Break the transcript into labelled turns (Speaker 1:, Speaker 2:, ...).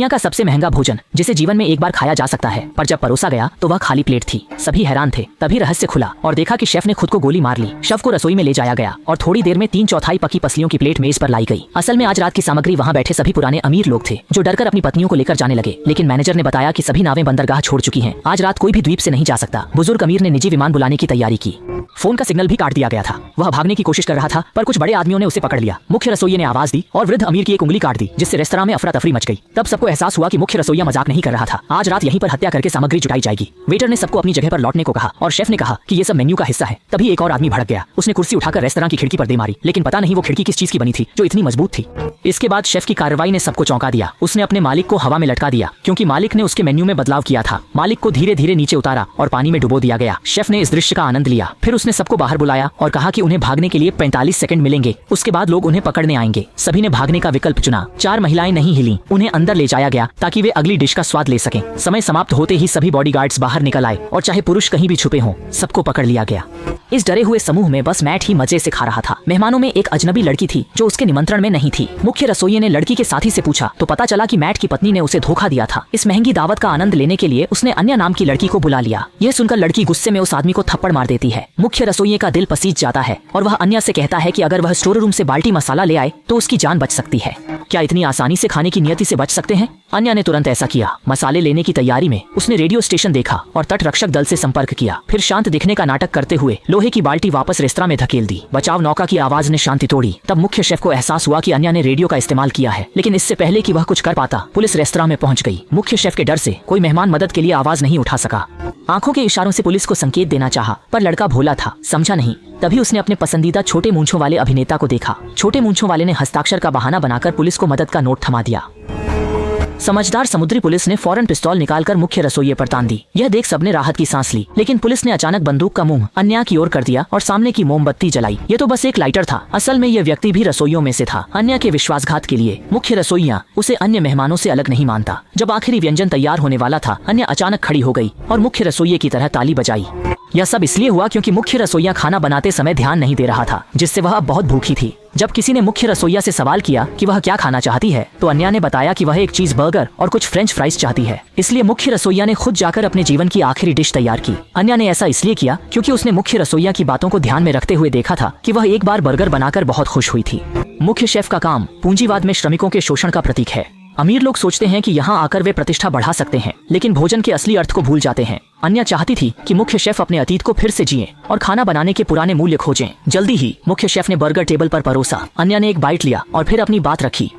Speaker 1: दुनिया का सबसे महंगा भोजन जिसे जीवन में एक बार खाया जा सकता है, पर जब परोसा गया तो वह खाली प्लेट थी। सभी हैरान थे। तभी रहस्य खुला और देखा कि शेफ ने खुद को गोली मार ली। शव को रसोई में ले जाया गया और थोड़ी देर में 3/4 पकी पसलियों की प्लेट मेज पर लाई गई। असल में आज रात की सामग्री वहाँ बैठे सभी पुराने अमीर लोग थे जो डरकर अपनी पत्नियों को लेकर जाने लगे, लेकिन मैनेजर ने बताया कि सभी नावें बंदरगाह छोड़ चुकी हैं। आज रात कोई भी द्वीप से नहीं जा सकता। बुजुर्ग अमीर ने निजी विमान बुलाने की तैयारी की। फोन का सिग्नल भी काट दिया गया था। वह भागने की कोशिश कर रहा था, पर कुछ बड़े आदमियों ने उसे पकड़ लिया। मुख्य रसोइये ने आवाज दी और वृद्ध अमीर की एक उंगली काट दी, जिससे रेस्तरां में अफरा तफरी मच गई। तब सबको एहसास हुआ कि मुख्य रसोइया मजाक नहीं कर रहा था। आज रात यहीं पर हत्या करके सामग्री जुटाई जाएगी। वेटर ने सबको अपनी जगह पर लौटने को कहा और शेफ ने कहा कि ये सब मेन्यू का हिस्सा है। तभी एक और आदमी भड़क गया। उसने कुर्सी उठाकर रेस्तरां की खिड़की पर दे मारी, लेकिन पता नहीं वो खिड़की किस चीज की बनी थी जो इतनी मजबूत थी। इसके बाद शेफ की कार्रवाई ने सबको चौंका दिया। उसने अपने मालिक को हवा में लटका दिया, क्योंकि मालिक ने उसके मेन्यू में बदलाव किया था। मालिक को धीरे धीरे नीचे उतारा और पानी में डुबो दिया गया। शेफ ने इस दृश्य का आनंद लिया। फिर उसने सबको बाहर बुलाया और कहा कि उन्हें भागने के लिए 45 सेकंड मिलेंगे। उसके बाद लोग उन्हें पकड़ने आएंगे। सभी ने भागने का विकल्प चुना। 4 महिलाएं नहीं हिली। उन्हें अंदर ले जाया गया ताकि वे अगली डिश का स्वाद ले सकें। समय समाप्त होते ही सभी बॉडीगार्ड्स बाहर निकल आए और चाहे पुरुष कहीं भी छुपे हों, सबको पकड़ लिया गया। इस डरे हुए समूह में बस मैट ही मजे से खा रहा था। मेहमानों में एक अजनबी लड़की थी जो उसके निमंत्रण में नहीं थी। मुख्य रसोइये ने लड़की के साथी से पूछा तो पता चला कि मैट की पत्नी ने उसे धोखा दिया था। इस महंगी दावत का आनंद लेने के लिए उसने अन्य नाम की लड़की को बुला लिया। यह सुनकर लड़की गुस्से में उस आदमी को थप्पड़ मार देती है। मुख्य रसोइये का दिल पसीज जाता है और वह अन्य से कहता है कि अगर वह स्टोर रूम से बाल्टी मसाला ले आए तो उसकी जान बच सकती है। क्या इतनी आसानी से खाने की नियति से बच सकते हैं? अन्य ने तुरंत ऐसा किया। मसाले लेने की तैयारी में उसने रेडियो स्टेशन देखा और तट रक्षक दल से संपर्क किया। फिर शांत दिखने का नाटक करते हुए लोहे की बाल्टी वापस रेस्तरां में धकेल दी। बचाव नौका की आवाज ने शांति तोड़ी। तब मुख्य शेफ को एहसास हुआ कि अन्य ने रेडियो का इस्तेमाल किया है, लेकिन इससे पहले कि वह कुछ कर पाता, पुलिस रेस्तरां में पहुंच गई। मुख्य शेफ के डर से कोई मेहमान मदद के लिए आवाज नहीं उठा सका। आंखों के इशारों से पुलिस को संकेत देना चाहा, पर लड़का भोला था, समझा नहीं। तभी उसने अपने पसंदीदा छोटे मूंछों वाले अभिनेता को देखा। छोटे मूंछों वाले ने हस्ताक्षर का बहाना बनाकर पुलिस को मदद का नोट थमा दिया। समझदार समुद्री पुलिस ने फौरन पिस्तौल निकालकर मुख्य रसोइये पर तान दी। यह देख सबने राहत की सांस ली, लेकिन पुलिस ने अचानक बंदूक का मुंह अन्या की ओर कर दिया और सामने की मोमबत्ती जलाई। ये तो बस एक लाइटर था। असल में यह व्यक्ति भी रसोइयों में से था। अन्या के विश्वासघात के लिए मुख्य रसोइया उसे अन्य मेहमानों से अलग नहीं मानता। जब आखिरी व्यंजन तैयार होने वाला था, अन्या अचानक खड़ी हो गई और मुख्य रसोइये की तरह ताली बजाई। यह सब इसलिए हुआ क्योंकि मुख्य रसोइया खाना बनाते समय ध्यान नहीं दे रहा था, जिससे वह बहुत भूखी थी। जब किसी ने मुख्य रसोइया से सवाल किया कि वह क्या खाना चाहती है, तो अन्या ने बताया कि वह एक चीज बर्गर और कुछ फ्रेंच फ्राइज चाहती है। इसलिए मुख्य रसोइया ने खुद जाकर अपने जीवन की आखिरी डिश तैयार की। अन्या ने ऐसा इसलिए किया क्योंकि उसने मुख्य रसोइया की बातों को ध्यान में रखते हुए देखा था कि वह एक बार बर्गर बनाकर बहुत खुश हुई थी। मुख्य शेफ का काम पूंजीवाद में श्रमिकों के शोषण का प्रतीक है। अमीर लोग सोचते हैं कि यहाँ आकर वे प्रतिष्ठा बढ़ा सकते हैं, लेकिन भोजन के असली अर्थ को भूल जाते हैं। अन्या चाहती थी कि मुख्य शेफ अपने अतीत को फिर से जिए और खाना बनाने के पुराने मूल्य खोजें। जल्दी ही मुख्य शेफ ने बर्गर टेबल पर परोसा। अन्या ने एक बाइट लिया और फिर अपनी बात रखी।